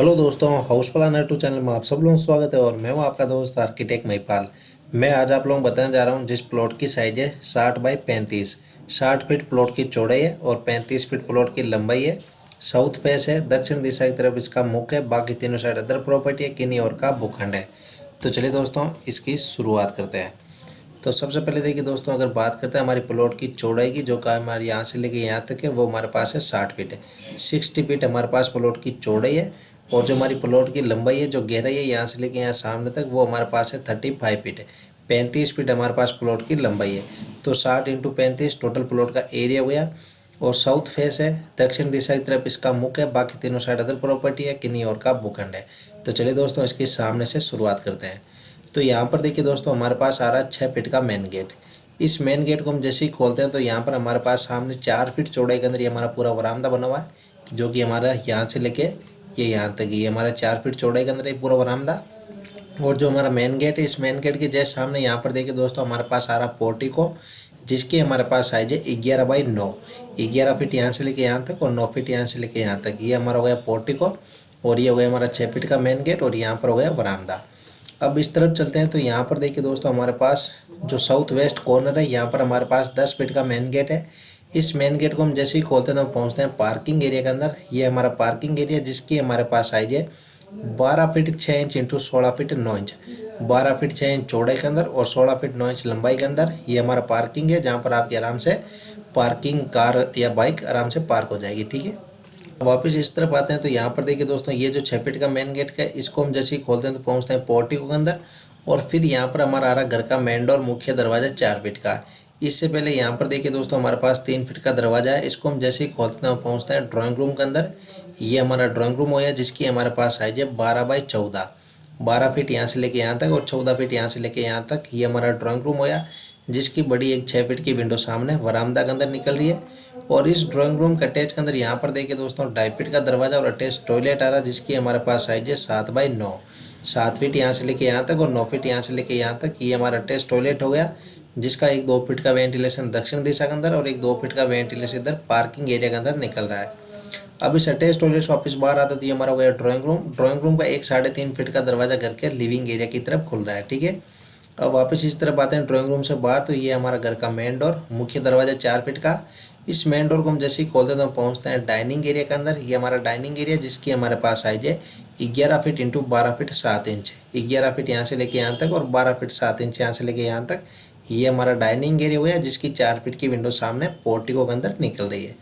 Hello दोस्तों, house planner to channel में आप सब लोगों का स्वागत है। और मैं हूं आपका दोस्त आर्किटेक्ट महिपाल। मैं आज आप लोगों को बताने जा रहा हूं जिस प्लॉट की साइज है 60 बाई 35। 60 फीट प्लॉट की चौड़ाई है और 35 फीट प्लॉट की लंबाई है। साउथ फेस है, दक्षिण दिशा की तरफ इसका मुख है। बाकी तीनों साइड अदर प्रॉपर्टी है, किन्हीं और का भूखंड है। तो चलिए दोस्तों, इसकी शुरुआत करते हैं। तो सबसे पहले देखिए दोस्तों, अगर बात करते हैं हमारी प्लॉट की चौड़ाई की, जो का हमारे यहाँ से लेके यहाँ तक है, वो हमारे पास है 60 फीट है। 60 फीट हमारे पास प्लॉट की चौड़ाई है। और जो हमारी प्लॉट की लंबाई है, जो गहराई है यहाँ से लेके यहाँ सामने तक, वो हमारे पास है 35 फीट है। 35 फीट हमारे पास प्लॉट की लंबाई है। तो 60 इंटू 35 टोटल प्लॉट का एरिया हो गया। और साउथ फेस है, दक्षिण दिशा की तरफ इसका मुख है। बाकी तीनों साइड अदर प्रॉपर्टी है, किन्हीं और का भूखंड है। तो चलिए दोस्तों, इसके सामने से शुरुआत करते हैं। तो यहाँ पर देखिए दोस्तों, हमारे पास आ रहा है 6 फीट का मेन गेट। इस मेन गेट को हम जैसे ही खोलते हैं तो यहाँ पर हमारे पास सामने 4 फीट चौड़ाई के अंदर ये हमारा पूरा वरामदा बना हुआ है, जो कि हमारा यहाँ से लेके ये यहाँ तक ये हमारा 4 फीट चौड़ाई के अंदर ये पूरा वरामदा। और जो हमारा मेन गेट है, इस मेन गेट के जस्ट सामने यहाँ पर देखिए दोस्तों, हमारे पास आ रहा पोर्टिको, जिसकी हमारे पास साइज है 11 बाई 9। 11 फीट यहाँ से लेके यहाँ तक और 9 फीट यहाँ से लेके यहाँ तक, ये हमारा हो गया पोर्टिको। और ये हो गया हमारा 6 फीट का मेन गेट। और यहाँ पर हो गया वरामदा। अब इस तरफ चलते हैं तो यहाँ पर देखिए दोस्तों, हमारे पास जो साउथ वेस्ट कॉर्नर है, यहाँ पर हमारे पास 10 फीट का मेन गेट है। इस मेन गेट को हम जैसे ही खोलते हैं तो हम पहुँचते हैं पार्किंग एरिया के अंदर। ये हमारा पार्किंग एरिया, जिसकी हमारे पास साइज है 12 feet 6 inch into 16 feet 9 inch. 12 feet 6 inch चौड़ाई के अंदर और 16 फीट 9 इंच लंबाई के अंदर ये हमारा पार्किंग है, जहाँ पर आपकी आराम से पार्किंग कार या बाइक आराम से पार्क हो जाएगी। ठीक है, वापस इस तरफ आते हैं तो यहाँ पर देखिए दोस्तों, ये जो 6 फीट का मेन गेट है, इसको हम जैसे ही खोलते हैं तो पहुँचते हैं पोर्टिको के अंदर। और फिर यहाँ पर हमारा आ रहा घर का मेन डोर, मुख्य दरवाजा 4 फीट का। इससे पहले यहाँ पर देखिए दोस्तों, हमारे पास 3 फीट का दरवाजा है। इसको हम जैसे ही खोलते हैं पहुँचते हैं ड्राइंग रूम के अंदर। ये हमारा ड्राइंग रूम हो गया, जिसकी हमारे पास साइज है 12 बाई 14। 12 फीट यहाँ से लेके यहाँ तक और 14 फीट यहाँ से लेके यहाँ तक, ये हमारा ड्राइंग रूम हो गया, जिसकी बड़ी एक 6 फीट की विंडो सामने वरामदा के अंदर निकल रही है। और इस ड्राइंग रूम के अटैच के अंदर यहाँ पर देखिए दोस्तों, 2.5 फीट का दरवाजा और अटैच टॉयलेट आ रहा है, जिसकी हमारे पास साइज है 7 बाई 9। 7 फीट यहाँ से लेके यहाँ तक और 9 फीट यहाँ से लेके यहाँ तक, ये हमारा अटैच टॉयलेट हो गया, जिसका एक 2 फीट का वेंटिलेशन दक्षिण दिशा के अंदर और एक 2 फीट का वेंटिलेशन इधर पार्किंग एरिया के अंदर निकल रहा है। अब इस अटैच टॉयलेट से वापस बाहर आता तो ये हमारा हो गया ड्राइंग रूम। ड्राइंग रूम का एक 3.5 फीट का दरवाजा घर के लिविंग एरिया की तरफ खुल रहा है। ठीक है, अब वापस इस तरफ आते हैं ड्राइंग रूम से बाहर तो ये हमारा घर का मेन डोर, मुख्य दरवाजा 4 फीट का। इस मेन डोर को हम जैसे ही खोलते हैं तो हम पहुँचते हैं डाइनिंग एरिया के अंदर। ये हमारा डाइनिंग एरिया, जिसकी हमारे पास साइज है 11 feet into 12 feet 7 inch. 11 feet यहाँ से लेके यहाँ तक और 12 फीट 7 इंच यहाँ से लेके यहाँ तक, ये हमारा डाइनिंग एरिया हुआ है, जिसकी 4 फीट की विंडो सामने पोर्टिको के अंदर निकल रही है।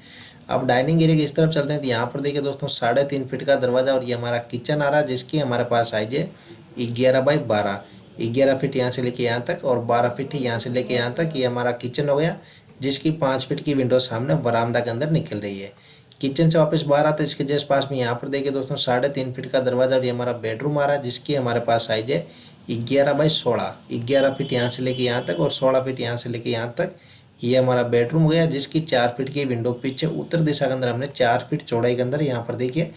अब डाइनिंग एरिया की इस तरफ चलते हैं तो यहाँ पर देखिए दोस्तों, 3.5 फीट का दरवाजा और ये हमारा किचन आ रहा है, जिसकी हमारे पास साइज है 11 बाई 12। 11 फीट यहाँ से लेके यहाँ तक और 12 फीट यहाँ से लेके यहाँ तक, ये हमारा किचन हो गया, जिसकी 5 फीट की विंडो सामने वरामदा के अंदर निकल रही है। किचन से वापस बाहर आते हैं, इसके जस्ट पास में यहाँ पर देखिए दोस्तों, 3.5 फीट का दरवाजा और ये हमारा बेडरूम आ रहा है, जिसकी हमारे पास साइज है 11 बाई 16। 11 फीट यहाँ से लेके यहाँ तक और 16 फीट यहाँ से लेके यहाँ तक, ये हमारा बेडरूम हो गया, जिसकी 4 फीट की विंडो पीछे उत्तर दिशा के अंदर हमने 4 फीट चौड़ाई के अंदर यहाँ पर देखिए,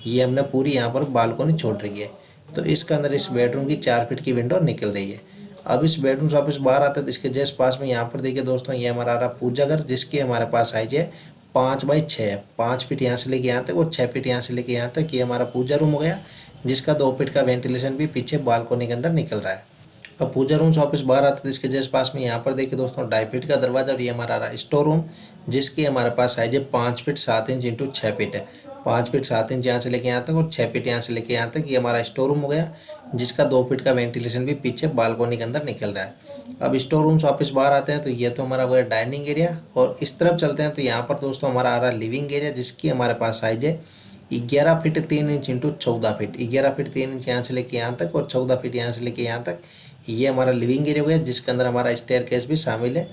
ये हमने पूरी यहाँ पर बालकोनी छोड़ रही है। तो इसके अंदर इस बेडरूम की 4 फीट की विंडो निकल रही है। अब इस बेडरूम से वापस बाहर आते हैं तो इसके जस्ट पास में यहाँ पर देखिए दोस्तों, ये हमारा आ रहा पूजा घर, जिसकी हमारे पास साइज है 5 बाई 6। 5 फीट यहाँ से लेके यहाँ तक और 6 फीट यहाँ से लेके यहाँ तक, ये हमारा पूजा रूम हो गया, जिसका 2 फीट का वेंटिलेशन भी पीछे बालकोनी के अंदर निकल रहा है। अब पूजा रूम से वापस बाहर आते थे, इसके जस्ट पास में यहाँ पर देखिए दोस्तों, 2.5 फीट का दरवाजा और ये हमारा रहा स्टोर रूम, जिसकी हमारे पास साइज है 5 फीट 7 इंच इंटू 6 फीट है। 5 फीट 7 इंच यहाँ से लेके यहाँ तक और 6 फीट यहाँ से लेके यहाँ तक, ये हमारा स्टोर रूम हो गया, जिसका 2 फीट का वेंटिलेशन भी पीछे बालकोनी के अंदर निकल रहा है। अब स्टोर रूम से वापस बाहर आते हैं तो ये तो हमारा वो है डाइनिंग एरिया। और इस तरफ चलते हैं तो यहाँ पर दोस्तों हमारा आ रहा लिविंग एरिया, जिसकी हमारे पास साइज है 11 feet 3 inch into 14 feet. 11 feet 3 inch यहाँ से लेके यहाँ तक और 14 फीट यहाँ से लेके यहाँ तक, ये हमारा लिविंग एरिया हो गया, जिसके अंदर हमारा स्टेयरकेस भी शामिल है।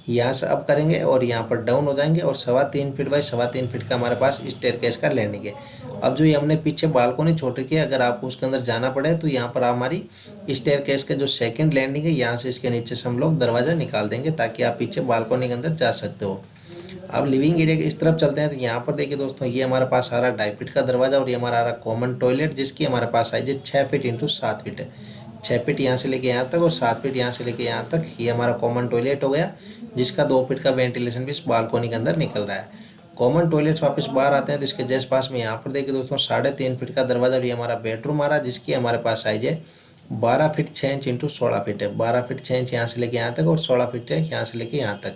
यहाँ से अप करेंगे और यहाँ पर डाउन हो जाएंगे और 3.25 फीट बाई 3.25 फीट का हमारे पास स्टेयरकेस का लैंडिंग है। अब जो ये हमने पीछे बालकोनी छोड़ रखी है, अगर आपको उसके अंदर जाना पड़े तो यहाँ पर हमारी स्टेयरकेस का जो सेकंड लैंडिंग है, यहाँ से इसके नीचे से हम लोग दरवाज़ा निकाल देंगे, ताकि आप पीछे बालकोनी के अंदर जा सकते हो। अब लिविंग एरिया के इस तरफ चलते हैं तो यहाँ पर देखिए दोस्तों, ये हमारे पास आ रहा 2.5 फीट का दरवाजा और ये हमारा आ रहा कॉमन टॉयलेट, जिसकी हमारे पास साइज है 6 फीट इंटू 7 फीट है। 6 फीट यहाँ से लेके यहाँ तक और 7 फीट यहाँ से लेके यहाँ तक, ये हमारा कॉमन टॉयलेट हो गया, जिसका 2 फीट का वेंटिलेशन भी इस बालकोनी के अंदर निकल रहा है। कॉमन टॉयलेट वापस बाहर आते हैं तो इसके जस्ट पास में यहाँ पर देखिए दोस्तों 3.5 फीट का दरवाजा, और ये हमारा बेडरूम आ रहा है जिसकी हमारे पास साइज है 12 फीट 6 इंच इंटू 16 फीट है। 12 फीट 6 इंच यहाँ से लेके यहाँ तक और 16 फीट है यहाँ से लेके यहाँ तक।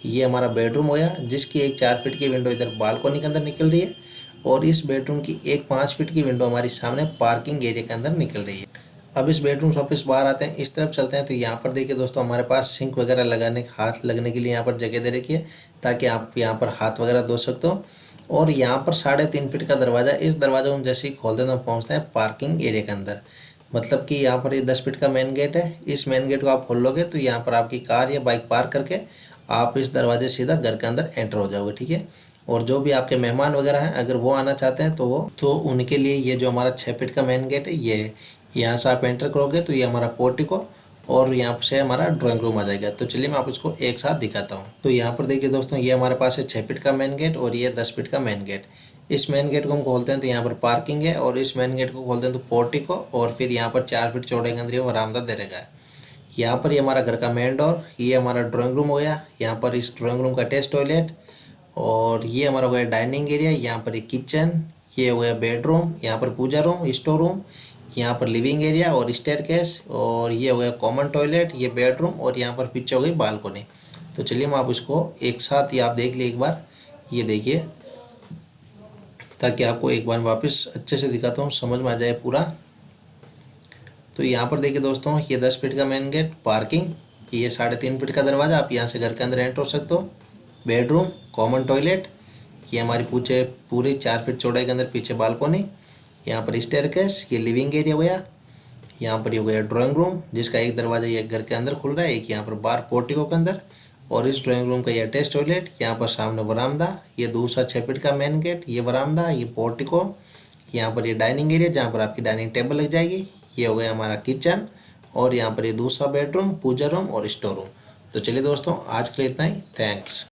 ये हमारा बेडरूम हो गया जिसकी एक 4 फीट की विंडो इधर बालकोनी के अंदर निकल रही है, और इस बेडरूम की एक 5 फीट की विंडो हमारी सामने पार्किंग एरिया के अंदर निकल रही है। अब इस बेडरूम से वापस बाहर आते हैं, इस तरफ चलते हैं तो यहाँ पर देखिए दोस्तों हमारे पास सिंक वगैरह लगाने, हाथ लगने के लिए यहाँ पर जगह दे रखी है ताकि आप यहाँ पर हाथ वगैरह धो सकते हो। और यहाँ पर 3.5 फीट का दरवाज़ा, इस दरवाजे को हम जैसे ही खोलते हैं तो पहुँचते हैं पार्किंग एरिया के अंदर। मतलब कि यहाँ पर ये 10 फीट का मेन गेट है, इस मेन गेट को आप खोल लोगे तो यहाँ पर आपकी कार या बाइक पार्क करके आप इस दरवाजे सीधा घर के अंदर एंटर हो जाओगे, ठीक है। और जो भी आपके मेहमान वगैरह हैं अगर वो आना चाहते हैं तो उनके लिए ये जो हमारा 6 फीट का मेन गेट है, ये यहाँ से आप एंटर करोगे तो ये हमारा पोर्टिको और यहाँ से हमारा ड्राइंग रूम आ जाएगा। तो चलिए मैं आपको इसको एक साथ दिखाता हूँ। तो यहाँ पर देखिए दोस्तों ये हमारे पास है 6 फीट का मेन गेट और ये 10 फीट का मेन गेट। इस मेन गेट को हम खोलते हैं तो यहाँ पर पार्किंग है, और इस मेन गेट को खोलते हैं तो पोर्टिको, और फिर यहाँ पर 4 फीट चौड़े के अंदर ये बरामदा दे रहेगा। यहाँ पर ये हमारा घर का मेन डोर, ये हमारा ड्राइंग रूम हो गया। यहाँ पर इस ड्राइंग रूम का अटैच टॉयलेट, और ये हमारा हो गया डाइनिंग एरिया। यहाँ पर ये किचन, ये हो गया बेडरूम, यहाँ पर पूजा रूम, स्टोर रूम, यहाँ पर लिविंग एरिया और स्टेयरकेस, और ये हो गया कॉमन टॉयलेट, ये बेडरूम, और यहाँ पर पीछे हो गई बालकोनी। तो चलिए मैं आप इसको एक साथ ही आप देख लिए एक बार, ये देखिए, ताकि आपको एक बार वापस अच्छे से दिखाता हूँ, समझ में आ जाए पूरा। तो यहाँ पर देखिए दोस्तों ये 10 फीट का मेन गेट, पार्किंग, ये 3.5 फीट का दरवाज़ा, आप यहाँ से घर के अंदर एंटर हो सकते हो। बेडरूम, कॉमन टॉयलेट, ये हमारी पूरी 4 फीट चौड़ाई के अंदर पीछे बालकोनी, यहाँ पर स्टेयरकेस, ये लिविंग एरिया हो गया। यहाँ पर ये हो गया ड्राइंग रूम जिसका एक दरवाज़ा ये घर के अंदर खुल रहा है, एक यहाँ पर बाहर पोर्टिको के अंदर, और इस ड्राइंग रूम का ये अटैच टॉयलेट। यहाँ पर सामने बरामदा, ये दूसरा 6 फीट का मेन गेट, ये बरामदा, ये पोर्टिको, यहाँ पर ये डाइनिंग एरिया जहाँ पर आपकी डाइनिंग टेबल लग जाएगी। ये हो गया हमारा किचन, और यहाँ पर ये दूसरा बेडरूम, पूजा रूम और स्टोर रूम। तो चलिए दोस्तों आज के लिए इतना ही, थैंक्स।